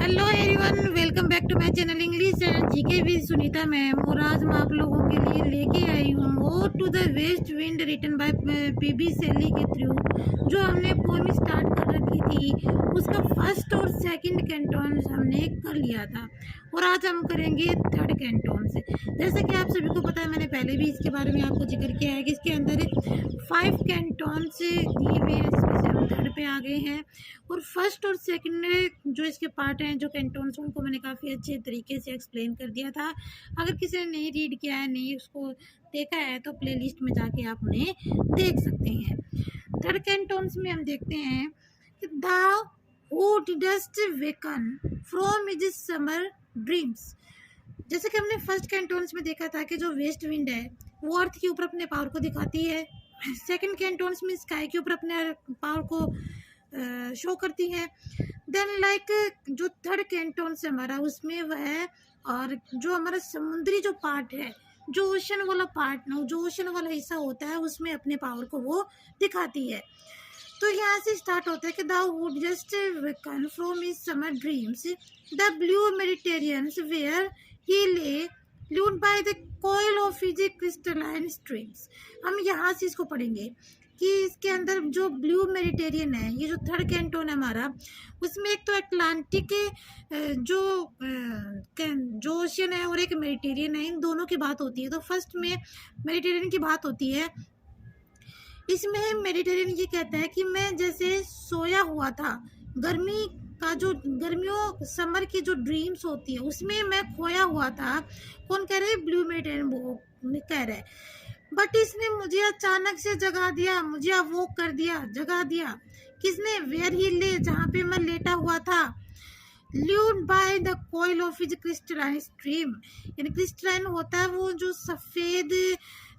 Hello everyone, welcome back to my channel English and GK with Sunita ma'am. और आज मैं आप लोगों के लिए लेके आई हूँ वो to the west wind written by PB Shelley के थ्रू। जो हमने पोएम स्टार्ट कर रखी थी उसका फर्स्ट और सेकंड कैंटोन हमने कर लिया था और आज हम करेंगे थर्ड कैंटोन से। जैसे कि आप सभी को पता है, मैंने पहले भी इसके बारे में आपको जिक्र किया है कि इसके अंदर 5 कैंटोन से दिए हुए हैं, जिसमें से हम थर्ड पे आ गए हैं। और फर्स्ट और सेकंड जो इसके पार्ट हैं, जो कैंटोन्स, उनको मैंने काफ़ी अच्छे तरीके से एक्सप्लेन कर दिया था। अगर किसी ने नहीं रीड किया है, नहीं उसको देखा है, तो प्लेलिस्ट में जाके आप उन्हें देख सकते हैं। थर्ड कैंटोन्स में हम देखते हैं कि thou who didst waken from his summer dreams। जैसे कि हमने फर्स्ट कैंटोन्स में देखा था कि जो वेस्ट विंड है वो अर्थ के ऊपर अपने पावर को दिखाती है। सेकंड कैंटोन्स में स्काई के ऊपर अपने पावर को शो करती है। देन जो थर्ड कैंटोन से हमारा उसमें वह है, और जो हमारा समुद्री जो पार्ट है, जो ओशन वाला पार्ट ना, जो ओशन वाला हिस्सा होता है, उसमें अपने पावर को वो दिखाती है। तो यहाँ से स्टार्ट होता है कि thou would just waken from his summer dreams, the blue Mediterranean where he lay lulled by the coil of his crystalline streams। हम यहाँ से इसको पढ़ेंगे कि इसके अंदर जो ब्लू मेडिटेरियन है, ये जो थर्ड कैंटोन है हमारा, उसमें एक तो अटलांटिक जो ओशियन है और एक मेडिटेरियन है, इन दोनों की बात होती है। तो फर्स्ट में मेडिटेरियन की बात होती है। इसमें मेडिटेरियन ये कहता है कि मैं जैसे सोया हुआ था, गर्मियों समर की जो ड्रीम्स होती है उसमें मैं खोया हुआ था। कौन कह रहे हैं? ब्लू मेडिटेरियन कह रहे हैं। बट इसने मुझे अचानक से जगा दिया, मुझे अवोक कर दिया, जगा दिया। किसने? वेयर ही ले, जहाँ पे मैं लेटा हुआ था। Lulled by the coil of his crystalline stream, यानी क्रिस्टलाइन होता है वो जो सफ़ेद,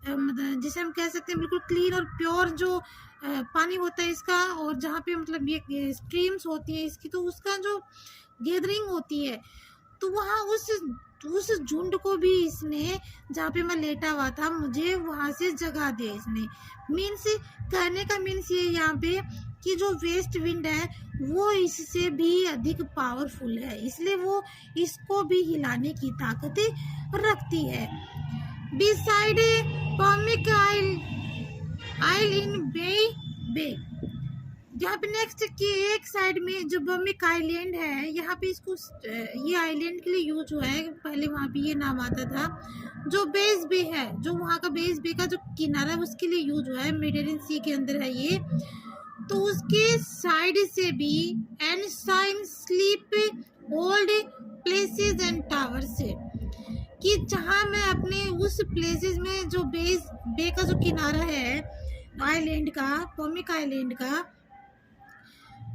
मतलब जिसे हम कह सकते हैं बिल्कुल क्लीन और प्योर जो पानी होता है इसका, और जहाँ पे मतलब ये स्ट्रीम्स होती है इसकी, तो उसका जो गैदरिंग होती है, तो वहाँ उस झुंड को भी इसने, जहाँ पे मैं लेटा हुआ था, मुझे वहाँ से जगा दिया इसने। मीन्स कहने का मीन्स ये यहाँ पे कि जो वेस्ट विंड है वो इससे भी अधिक पावरफुल है, इसलिए वो इसको भी हिलाने की ताकत रखती है। बिसाइड कॉमिक आइल इन बे, यहाँ पे नेक्स्ट की एक साइड में जो बमिक आइलैंड है, यहाँ पे इसको ये आइलैंड के लिए यूज हुआ है। पहले वहाँ पे ये नाम आता था। जो बेस बे है, जो वहाँ का बेस बे का जो किनारा है, उसके लिए यूज हुआ है। मेडिटेरियन सी के अंदर है ये। तो उसके साइड से भी and saw in sleep old palaces and tower से, कि जहाँ मैं अपने उस प्लेसेस में जो बेस बे का जो किनारा है आइलैंड का, कॉमिक आइलैंड का,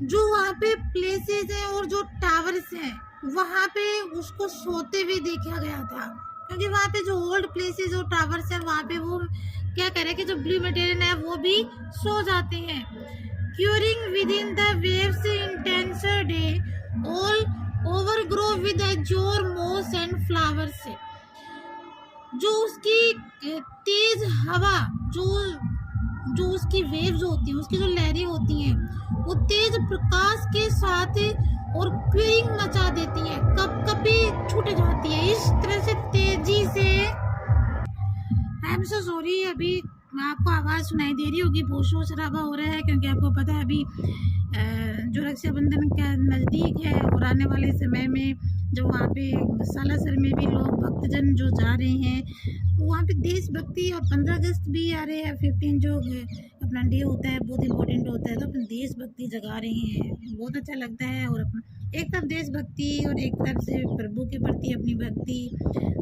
जो वहाँ पे प्लेसेस हैं और जो टावर्स हैं, वहाँ पे उसको सोते हुए देखा गया था। क्योंकि वहाँ पे जो ओल्ड प्लेसेस और टावर्स हैं, वहाँ पे वो क्या कह रहे हैं कि जो ब्लू मटेरियल है वो भी सो जाते हैं। Quivering within the waves intense day all overgrow with azure moss and flowers. जो उसकी तेज हवा, जो उसकी वेव्स होती हैं, उसकी जो लहरें होती हैं, वो तेज प्रकाश के साथ और क्विरिंग मचा देती है, कभी छूट जाती है इस तरह से तेजी से। आई एम सो सॉरी, अभी आपको आवाज़ सुनाई दे रही होगी, बहुत शोर शराबा हो रहा है, क्योंकि आपको पता है अभी जो रक्षाबंधन का नज़दीक है और आने वाले समय में जो वहाँ पे सालासर में भी लोग भक्तजन जो जा रहे हैं, तो वहाँ पे देशभक्ति, और 15 अगस्त भी आ रहे हैं, 15 जो अपना डे होता है, बहुत इम्पोर्टेंट होता है, तो अपनी देशभक्ति जगा रहे हैं, बहुत अच्छा लगता है। और एक तरफ देशभक्ति और एक तरफ से प्रभु के प्रति अपनी भक्ति,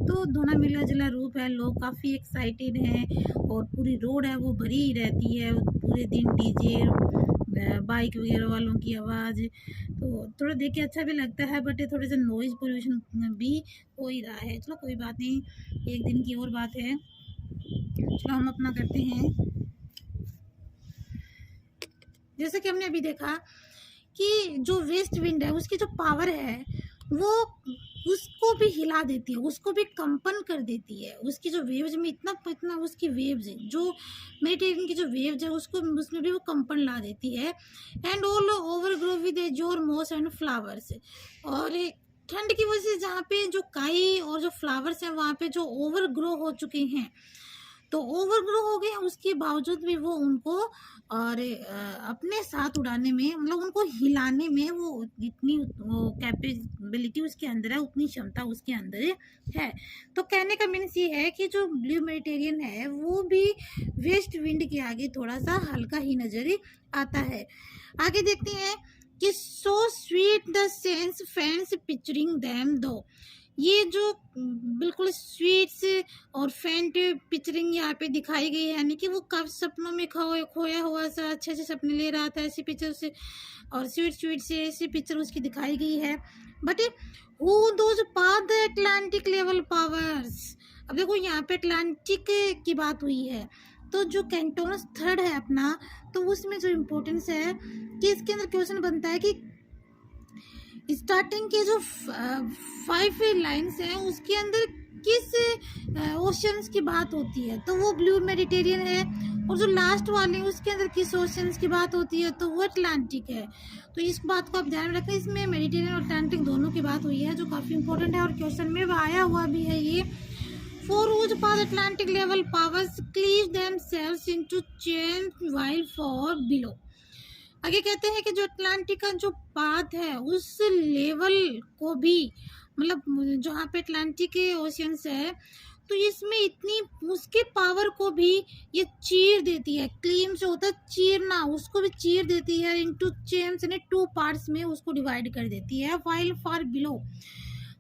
तो दोनों मिला जुला रूप है। लोग काफ़ी एक्साइटेड हैं और पूरी रोड है वो भरी ही रहती है पूरे दिन, डीजे बाइक वगैरह वालों की आवाज़, तो थोड़ा देख के अच्छा भी लगता है, बट थोड़े से नॉइज़ पोल्यूशन भी हो ही रहा है। चलो कोई बात नहीं, एक दिन की और बात है। चलो हम अपना करते हैं। जैसे कि हमने अभी देखा कि जो वेस्ट विंड है उसकी जो पावर है वो उसको भी हिला देती है, उसको भी कंपन कर देती है। उसकी जो वेव्स में इतना इतना उसकी वेव्स है, जो मेडिटेरियन की जो वेव्स है उसको उसमें भी वो कंपन ला देती है। And all over grow with azure moss and flowers. और ठंड की वजह से जहाँ पे जो काई और जो फ्लावर्स हैं वहाँ पे जो ओवर ग्रो हो चुके हैं, तो ओवर ग्रो हो गए, उसके बावजूद भी वो उनको और अपने साथ उड़ाने में, मतलब उनको हिलाने में वो इतनी वो कैपेबिलिटी उसके अंदर है, उतनी क्षमता उसके अंदर है। तो कहने का मीन्स ये है कि जो ब्लू मेडिटेरियन है वो भी वेस्ट विंड के आगे थोड़ा सा हल्का ही नजर आता है। आगे देखते हैं कि so sweet the sense fans picturing them दो। ये जो बिल्कुल स्वीट्स और फेंट पिक्चरिंग यहाँ पे दिखाई गई है, यानी कि वो कब सपनों में खोया हुआ सा अच्छे से सपने ले रहा था, ऐसी पिक्चर से और स्वीट स्वीट से ऐसी पिक्चर उसकी दिखाई गई है। But who those path the Atlantic level powers. अब देखो यहाँ पे अटलांटिक की बात हुई है, तो जो कैंटोनस थर्ड है अपना, तो उसमें जो इम्पोर्टेंस है कि इसके अंदर क्वेश्चन बनता है कि स्टार्टिंग के जो 5 लाइन्स हैं उसके अंदर किस ओशंस की बात होती है, तो वो ब्लू मेडिटेरियन है। और जो लास्ट वाले उसके अंदर किस ओशंस की बात होती है, तो वो अटलांटिक है। तो इस बात को आप ध्यान में रखें, इसमें मेडिटेरियन और अटलांटिक दोनों की बात हुई है, जो काफ़ी इंपॉर्टेंट है और क्वेश्चन में आया हुआ भी है ये। For whose path Atlantic level powers cleave themselves into chains while far below। आगे कहते हैं कि जो अटलांटिक का जो पाथ है उस लेवल को भी, मतलब जहाँ पे अटलांटिक के ओशियंस है, तो इसमें इतनी उसके पावर को भी ये चीर देती है। क्लीम से होता है चीरना, उसको भी चीर देती है इनटू चेन्स, यानी 2 पार्ट्स में उसको डिवाइड कर देती है। व्हाइल फार बिलो,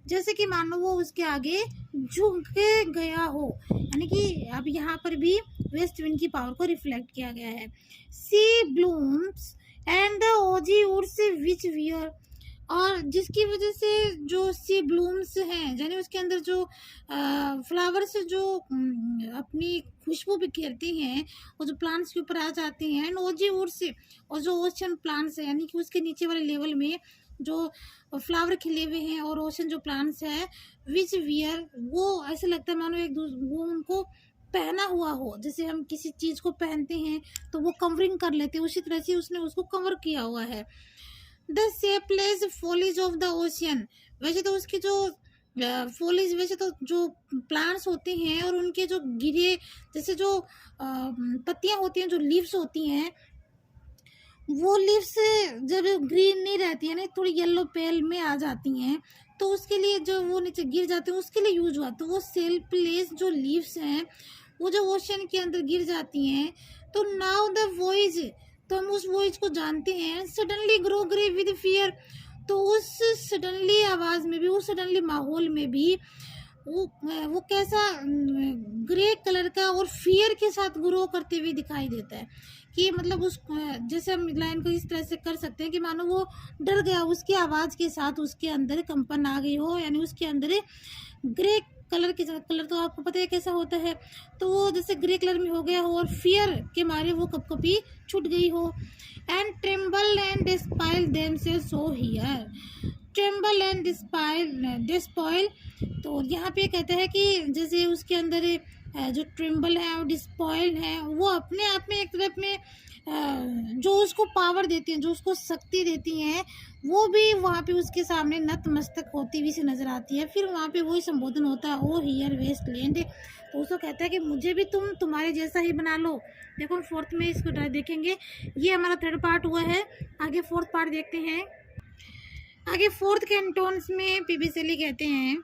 जैसे कि मानो वो उसके आगे झुक के गया हो, यानी कि अब यहाँ पर भी वेस्ट विंड की पावर को रिफ्लेक्ट किया गया है। Sea blooms and the oozy woods which wear, और जिसकी वजह से जो सी ब्लूम्स हैं, यानी उसके अंदर जो फ्लावर्स जो अपनी खुशबू बिखेरती हैं और जो प्लांट्स के ऊपर आ जाती हैं, एंड ओजी वुड्स, और जो ओशन प्लांट्स है, यानी कि उसके नीचे वाले लेवल में जो फ्लावर खिले हुए हैं और ओशन जो प्लांट्स है, विच वियर, वो ऐसे लगता है मानो एक वो उनको पहना हुआ हो, जैसे हम किसी चीज़ को पहनते हैं तो वो कवरिंग कर लेते हैं, उसी तरह से उसने उसको कवर किया हुआ है। The shapeless follies of the ocean, वैसे तो उसकी जो फॉलीज, वैसे तो जो प्लांट्स होते हैं और उनके जो गिरे जैसे जो पत्तियां होती हैं, जो लीव्स होती हैं, वो लीव्स जब ग्रीन नहीं रहती है ना, थोड़ी येलो पेल में आ जाती हैं, तो उसके लिए जो वो नीचे गिर जाते हैं उसके लिए यूज हुआ। तो वो सेल्फलेस जो लीव्स हैं वो जो ओशन के अंदर गिर जाती हैं, तो नाउ द वॉइस, तो हम उस वॉइस को जानते हैं, suddenly grow grey with fear, तो उस सडनली आवाज़ में भी, उस सडनली माहौल में भी वो कैसा ग्रे कलर का और फियर के साथ ग्रो करते हुए दिखाई देता है। कि मतलब उस जैसे हम लाइन को इस तरह से कर सकते हैं कि मानो वो डर गया, उसकी आवाज़ के साथ उसके अंदर कंपन आ गई हो, यानी उसके अंदर ग्रे कलर के साथ, कलर तो आपको पता है कैसा होता है, तो वो जैसे ग्रे कलर में हो गया हो और फियर के मारे वो कपकपी छूट गई हो। एंड ट्रेम्बल एंड डिस्पाइल देम से सो हियर, ट्रेम्बल एंड डिस्पॉइल, तो यहाँ पे कहते हैं कि जैसे उसके अंदर जो ट्रिम्बल है और डिस्पॉइल है, वो अपने आप में एक तरफ में जो उसको पावर देती हैं, जो उसको शक्ति देती हैं, वो भी वहाँ पे उसके सामने नतमस्तक होती हुई से नजर आती है। फिर वहाँ पे वही संबोधन होता है, ओ हियर वेस्ट लैंड, तो उसको कहता है कि मुझे भी तुम तुम्हारे जैसा ही बना लो। देखो 4th में इसको देखेंगे, ये हमारा 3rd पार्ट हुआ है, आगे 4th पार्ट देखते हैं। आगे 4th कैंटोन्स में पीबी सेली कहते हैं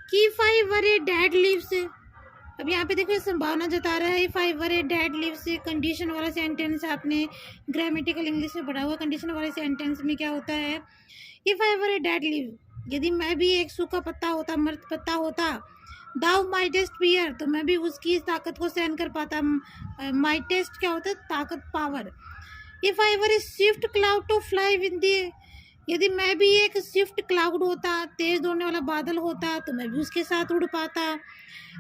कि if I were a dead leaves, अब यहाँ पे देखो संभावना जता रहा है, if I were a dead leaves, condition वाला सेंटेंस आपने ग्रामेटिकल इंग्लिश में पढ़ा हुआ। कंडीशन वाले सेंटेंस में क्या होता है, if I were a dead leave, यदि मैं भी एक सूखा पत्ता होता, मृत पत्ता होता, दाउ माई टेस्ट पियर, तो मैं भी उसकी ताकत को सहन कर पाता। माई टेस्ट क्या होता है, ताकत, power. If I were a swift cloud to fly with the, यदि मैं भी एक स्विफ्ट क्लाउड होता, तेज दौड़ने वाला बादल होता, तो मैं भी उसके साथ उड़ पाता।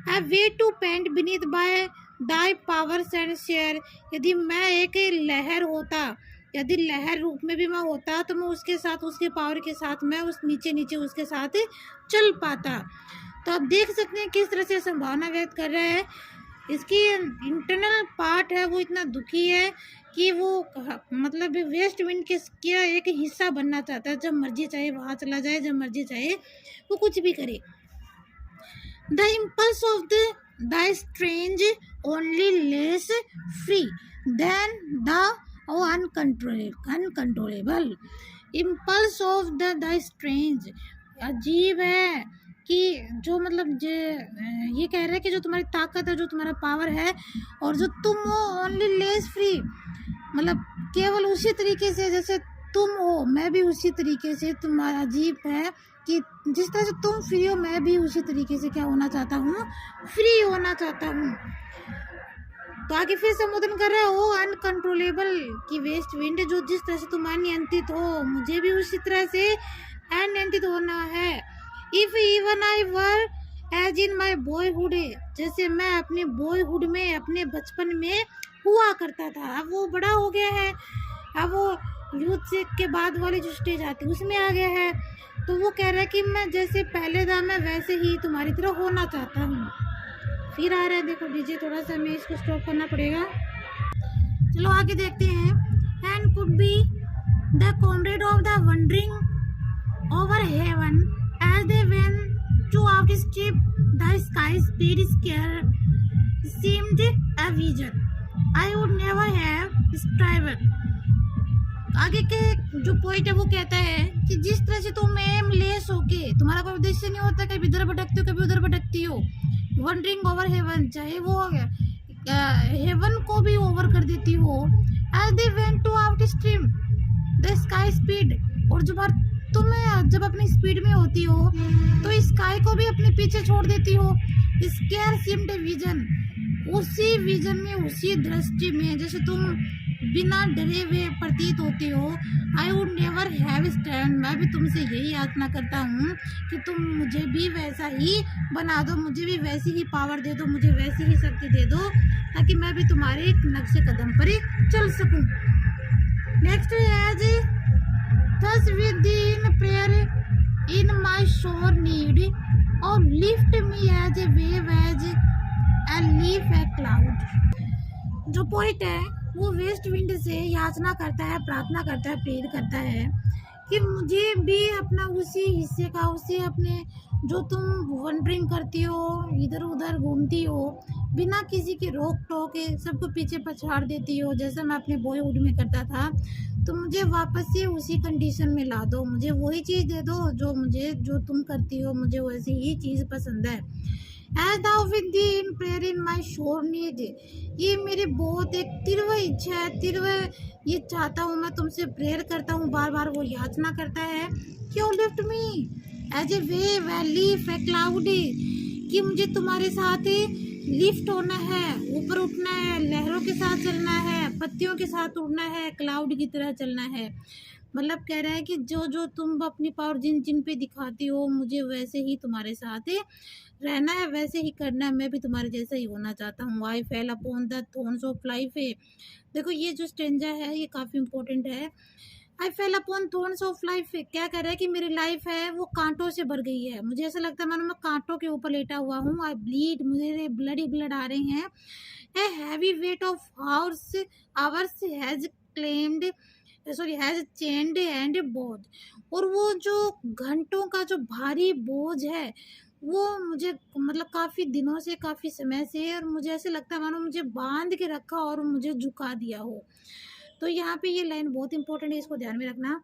I wave to paint beneath by thy powers and share, यदि मैं एक लहर होता, यदि लहर रूप में भी मैं होता तो मैं उसके साथ, उसके पावर के साथ मैं उस नीचे नीचे उसके साथ चल पाता। तो आप देख सकते हैं किस तरह से संभावना व्यक्त कर रहा है। इसकी इंटरनल पार्ट है वो इतना दुखी है कि वो मतलब वेस्ट विंड के क्या एक हिस्सा बनना चाहता है। जब मर्जी चाहे वहाँ चला जाए, जब मर्जी चाहे वो कुछ भी करे। The impulse of the strange only less free than the uncontrollable. Impulse of the strange, अजीब है कि जो मतलब ये कह रहा है कि जो तुम्हारी ताकत है, जो तुम्हारा पावर है और जो तुम हो, ओनली लेस फ्री, मतलब केवल उसी तरीके से जैसे तुम हो मैं भी उसी तरीके से। तुम्हारा अजीब है कि जिस तरह से तुम फ्री हो मैं भी उसी तरीके से क्या होना चाहता हूँ, फ्री होना चाहता हूँ। तो आगे फिर संबोधन कर रहा है, ओ अनकंट्रोलेबल की वेस्ट विंड, जो जिस तरह से तुम अनियंत्रित हो मुझे भी उसी तरह से अनियंत्रित होना है। If even I were as in my boyhood, जैसे मैं अपने बॉयहुड में, अपने बचपन में हुआ करता था। अब वो बड़ा हो गया है, अब वो यूथ से के बाद वाली जो स्टेज आती है उसमें आ गया है। तो वो कह रहा है कि मैं जैसे पहले था मैं वैसे ही तुम्हारी तरह होना चाहता हूँ। फिर आ रहा है, देखो डीजे थोड़ा सा हमें इसको स्टॉप करना पड़ेगा। चलो आगे देखते हैं। And could be the comrade of the wandering over heaven as they went to outstrip the sky speed scarce seemed a vision I would never have striven। आगे के जो पॉइंट है वो कहता है कि जिस तरह से तुम एम लेस होके, तुम्हारा कोई उद्देश्य नहीं होता, कभी इधर भटकती हो कभी उधर भटकती हो। वंडरिंग ओवर हेवन, चाहे वो हेवन को भी ओवर कर देती हो। As they went to out stream the sky speed, और तुम जब अपनी स्पीड में होती हो तो स्काई को भी अपने पीछे छोड़ देती हो। स्केयर सीम्ड विजन, उसी विजन में, उसी दृष्टि में जैसे तुम बिना डरे हुए प्रतीत होती हो। I would never have stand, मैं भी तुमसे यही याचना करता हूँ कि तुम मुझे भी वैसा ही बना दो, मुझे भी वैसी ही पावर दे दो, मुझे वैसी ही शक्ति दे दो ताकि मैं भी तुम्हारे नक्शे कदम पर ही चल सकूँ। Next as thus within prayer in my sore need, or lift me as a wave, as a leaf, a cloud। जो पोइट है वो वेस्ट विंड से याचना करता है, प्रार्थना करता है, प्रेयर करता है कि मुझे भी अपना उसी हिस्से का, उसी अपने जो तुम वंडरिंग करती हो, इधर उधर घूमती हो, बिना किसी के रोक टोक के सबको पीछे पछाड़ देती हो, जैसा मैं अपने बॉयहुड में करता था। तो मुझे वापस से उसी कंडीशन में ला दो, मुझे वही चीज़ दे दो जो तुम करती हो, मुझे वैसी ही चीज़ पसंद है। As thou with thee in prayer in my sore need, ये मेरी बहुत एक तीव्र इच्छा है, तीव्र ये चाहता हूँ, मैं तुमसे प्रेयर करता हूँ, बार बार वो याचना करता है क्यों lift me as a wave, a leaf, a cloud, कि मुझे तुम्हारे साथ लिफ्ट होना है, ऊपर उठना है, लहरों के साथ चलना है, पत्तियों के साथ उड़ना है, क्लाउड की तरह चलना है। मतलब कह रहा है कि जो तुम अपनी पावर जिन जिन पे दिखाती हो मुझे वैसे ही तुम्हारे साथ रहना है, वैसे ही करना है, मैं भी तुम्हारे जैसा ही होना चाहता हूँ। I fall upon the thorns of life है। देखो ये जो स्टेंजा है ये काफ़ी इंपॉर्टेंट है। I fall upon thorns of life, क्या कह रहा है कि मेरी लाइफ है वो कांटों से भर गई है, मुझे ऐसा लगता है मानो मैं कांटों के ऊपर लेटा हुआ हूँ। आई ब्लीड, मुझे ब्लड ही ब्लड आ रहे हैं। A heavy weight of hours has claimed, sorry has चेंड and बोझ, और वो जो घंटों का जो भारी बोझ है वो मुझे मतलब काफ़ी दिनों से, काफ़ी समय से, और मुझे ऐसे लगता है मानो मुझे बांध के रखा और मुझे झुका दिया हो। तो यहाँ पे ये लाइन बहुत इंपॉर्टेंट है, इसको ध्यान में रखना।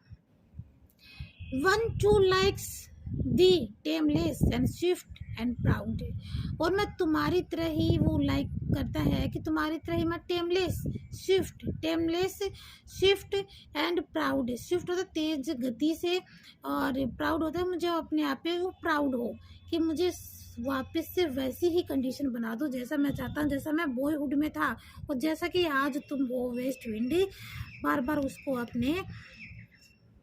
One too likes thee tameless and swift and proud, और मैं तुम्हारी तरह ही वो लाइक करता है कि तुम्हारी तरह ही मैं टेमलेस स्विफ्ट एंड प्राउड। स्विफ्ट होता है तेज गति से, और प्राउड होता है मुझे अपने आप पे वो प्राउड हो कि मुझे वापस से वैसी ही कंडीशन बना दो जैसा मैं चाहता हूँ, जैसा मैं बॉयहुड में था, और जैसा कि आज तुम वो वेस्ट विंड बार बार उसको अपने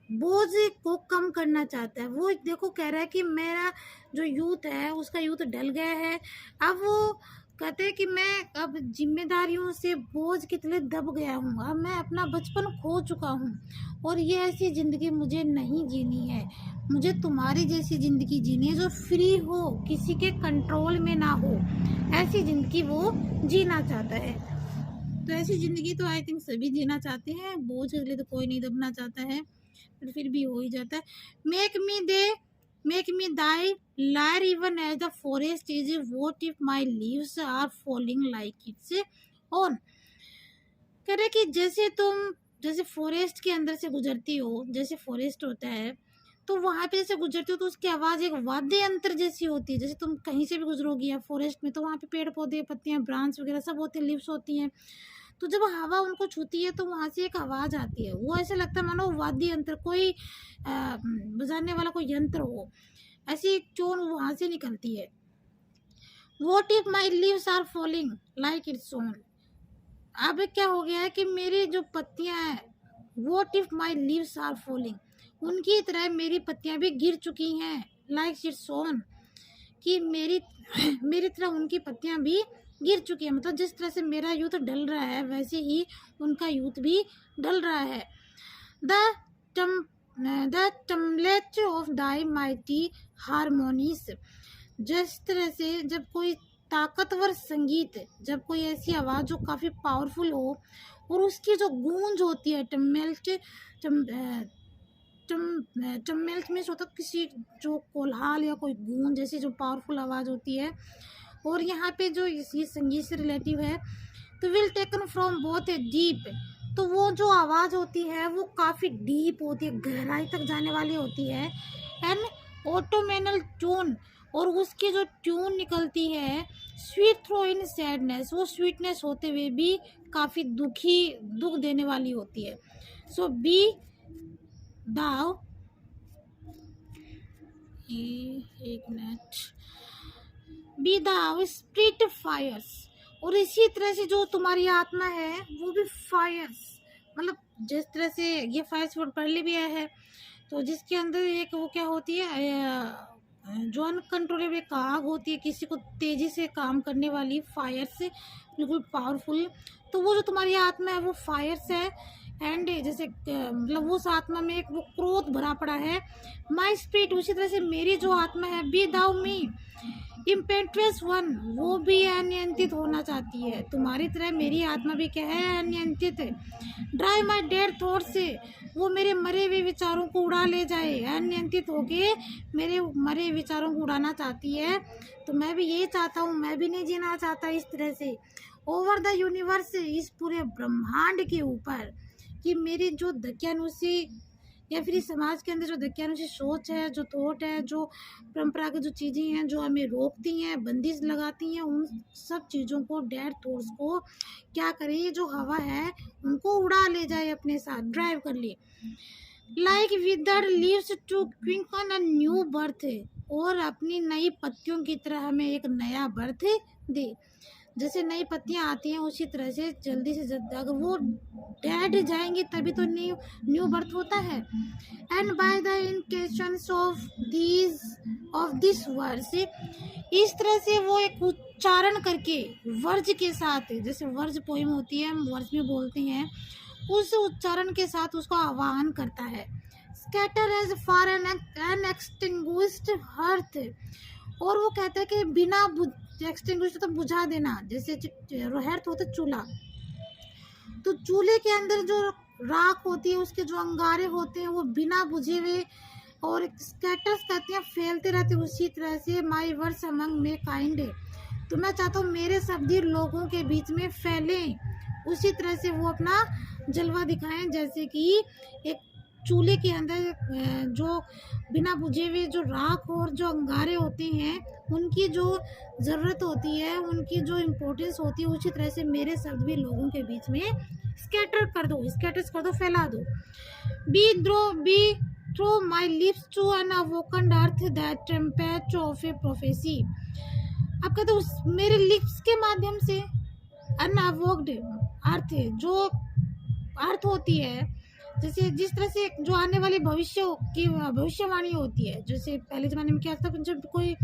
बोझ को कम करना चाहता है। वो देखो कह रहा है कि मेरा जो यूथ है उसका यूथ ढल गया है, अब वो कहते हैं कि मैं अब जिम्मेदारियों से बोझ के तले दब गया हूँ, अब मैं अपना बचपन खो चुका हूँ और ये ऐसी ज़िंदगी मुझे नहीं जीनी है। मुझे तुम्हारी जैसी ज़िंदगी जीनी है जो फ्री हो, किसी के कंट्रोल में ना हो। ऐसी ज़िंदगी वो जीना चाहता है। तो ऐसी ज़िंदगी तो आई थिंक सभी जीना चाहते हैं, बोझ के लिए तो कोई नहीं दबना चाहता है, पर फिर भी हो ही जाता है। Make me die, liar even as the forest is. What if my leaves are falling like its own? कह रहे कि जैसे फॉरेस्ट के अंदर से गुजरती हो, जैसे फॉरेस्ट होता है तो वहाँ पे जैसे गुजरती हो तो उसकी आवाज़ एक वाद्य यंत्र जैसी होती है। जैसे तुम कहीं से भी गुजरोगी या फॉरेस्ट में तो वहाँ पे पेड़ पौधे, पत्तियाँ, ब्रांच वगैरह सब होते हैं, लीव्स होती हैं। तो जब हवा उनको छूती है तो वहाँ से एक आवाज़ आती है, वो ऐसे लगता है मानो वाद्य यंत्र, कोई बजाने वाला कोई यंत्र हो, ऐसी एक टोन वहाँ से निकलती है। What if my leaves are falling like its own? अब क्या हो गया है कि मेरी जो पत्तियां हैं, What if my leaves are falling, उनकी तरह मेरी पत्तियां भी गिर चुकी हैं, like its own, कि मेरी तरह उनकी पत्तियां भी गिर चुकी हैं। मतलब जिस तरह से मेरा यूथ ढल रहा है वैसे ही उनका यूथ भी ढल रहा है। The tumult of thy mighty harmonies, जिस तरह से जब कोई ताकतवर संगीत, जब कोई ऐसी आवाज़ जो काफ़ी पावरफुल हो और उसकी जो गूंज होती है, टमेल्ट मीन्स होता किसी जो कोलाहल या कोई गूंज जैसी जो पावरफुल आवाज़ होती है, और यहाँ पे जो ये संगीत से रिलेटिव है तो will taken from both a deep, तो वो जो आवाज़ होती है वो काफ़ी डीप होती है, गहराई तक जाने वाली होती है। एंड ऑटोमेनल ट्यून, और उसकी जो ट्यून निकलती है स्वीट थ्रो इन सैडनेस, वो स्वीटनेस होते हुए भी काफ़ी दुख देने वाली होती है। सो बी दाव, एक मिनट, बी दाव स्प्रिट फायर्स, और इसी तरह से जो तुम्हारी आत्मा है वो भी फायर्स, मतलब जिस तरह से ये फायर्स वर्ड पढ़ भी आया है तो जिसके अंदर एक वो क्या होती है, जो अनकंट्रोलेबल एक आग होती है, किसी को तेजी से काम करने वाली, फायर से बिल्कुल पावरफुल। तो वो जो तुम्हारी आत्मा है वो फायर्स है। एंड जैसे मतलब उस आत्मा में एक वो क्रोध भरा पड़ा है। माई स्पिरिट, उसी तरह से मेरी जो आत्मा है, बी दाउ मी इम्पेट्रस वन, वो भी अनियंत्रित होना चाहती है। तुम्हारी तरह मेरी आत्मा भी क्या है, अनियंत्रित। ड्राइव माई डेड थॉट से, वो मेरे मरे हुए विचारों को उड़ा ले जाए, अनियंत्रित होके मेरे मरे विचारों को उड़ाना चाहती है। तो मैं भी यही चाहता हूँ, मैं भी नहीं जीना चाहता इस तरह से। ओवर द यूनिवर्स, इस पूरे ब्रह्मांड के ऊपर, कि मेरी जो दकियानुसी या फिर इस समाज के अंदर जो दकियानुसी सोच है, जो थॉट है, जो परंपरागत जो चीज़ें हैं जो हमें रोकती हैं, बंदिश लगाती हैं, उन सब चीज़ों को, डेड थॉट्स को क्या करे, ये जो हवा है उनको उड़ा ले जाए, अपने साथ ड्राइव कर ले। Like withered leaves to quicken a new birth, और अपनी नई पत्तियों की तरह हमें एक नया बर्थ दे। जैसे नई पत्तियां आती हैं उसी तरह से जल्दी से जल्दी, अगर वो डेड जाएंगी तभी तो न्यू बर्थ होता है। And by the intentions of this verse, इस तरह से वो एक उच्चारण करके वर्ज के साथ, जैसे वर्ज पोइम होती है, हम वर्ज में बोलते हैं, उस उच्चारण के साथ उसको आह्वान करता है। Scatter as far an extinguished hearth, और वो कहता है कि बिना एक्सटिंग्विश तो बुझा देना, जैसे हर्थ होता है चूल्हा, तो चूल्हे के अंदर जो राख होती है, उसके जो अंगारे होते हैं वो बिना बुझे हुए, और स्कैटर्स कहते हैं फैलते रहते, उसी तरह से my words among may kind, तो मैं चाहता हूँ मेरे शब्द लोगों के बीच में फैलें, उसी तरह से वो अपना जलवा दिखाएं। जैसे कि एक चूल्हे के अंदर जो बिना बुझे हुए जो राख और जो अंगारे होते हैं, उनकी जो ज़रूरत होती है, उनकी जो इम्पोर्टेंस होती है, उसी तरह से मेरे शब्द भी लोगों के बीच में स्कैटर्स कर दो, फैला दो। Be through my lips to an awoken earth that tempest of a prophecy, अब कहते उस मेरे लिप्स के माध्यम से अनअवोक्ड अर्थ, जो अर्थ होती है जैसे जिस तरह से जो आने वाले भविष्य की भविष्यवाणी होती है, जैसे पहले ज़माने में क्या था, जब कोई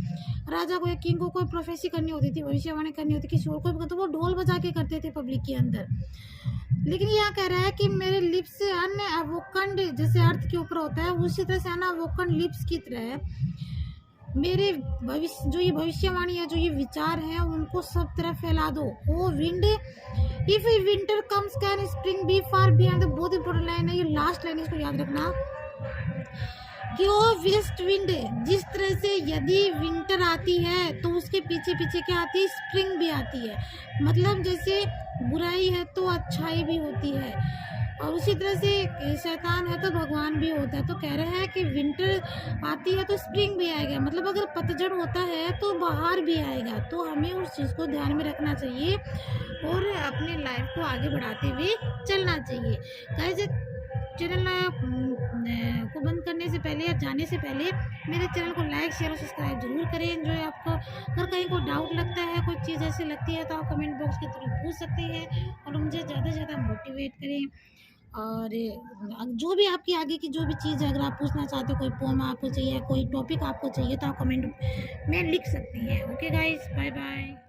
राजा को या किंग को कोई प्रोफेसी करनी होती थी, भविष्यवाणी करनी होती किसी और को, तो वो ढोल बजा के करते थे पब्लिक के अंदर। लेकिन यहाँ कह रहा है कि मेरे लिप्स से अन्य अवोकंड, जैसे अर्थ के ऊपर होता है उसी तरह से अनअवोकंड लिप्स की तरह मेरे भविष्य, जो ये भविष्यवाणी है, जो ये विचार है, उनको सब तरफ फैला दो। O wind, if winter comes can spring be far behind. बहुत इंपॉर्टेंट लाइन है ये, लास्ट लाइन, इसको याद रखना कि ओ वेस्ट विंड, जिस तरह से यदि विंटर आती है तो उसके पीछे पीछे क्या आती है, स्प्रिंग भी आती है। मतलब जैसे बुराई है तो अच्छाई भी होती है, और उसी तरह से शैतान है तो भगवान भी होता है। तो कह रहे हैं कि विंटर आती है तो स्प्रिंग भी आएगा, मतलब अगर पतझड़ होता है तो बाहर भी आएगा। तो हमें उस चीज़ को ध्यान में रखना चाहिए और अपने लाइफ को आगे बढ़ाते हुए चलना चाहिए। गाइस, चैनल को बंद करने से पहले या जाने से पहले मेरे चैनल को लाइक, शेयर और सब्सक्राइब जरूर करें। जो आपको अगर कहीं को डाउट लगता है, कोई चीज़ ऐसी लगती है, तो आप कमेंट बॉक्स के थ्रू पूछ सकते हैं और मुझे ज़्यादा से ज़्यादा मोटिवेट करें। और जो भी आपकी आगे की जो भी चीज़ है, अगर आप पूछना चाहते हो, कोई पोम आपको चाहिए, कोई टॉपिक आपको चाहिए, तो आप कमेंट में लिख सकते हैं। Okay guys, bye bye.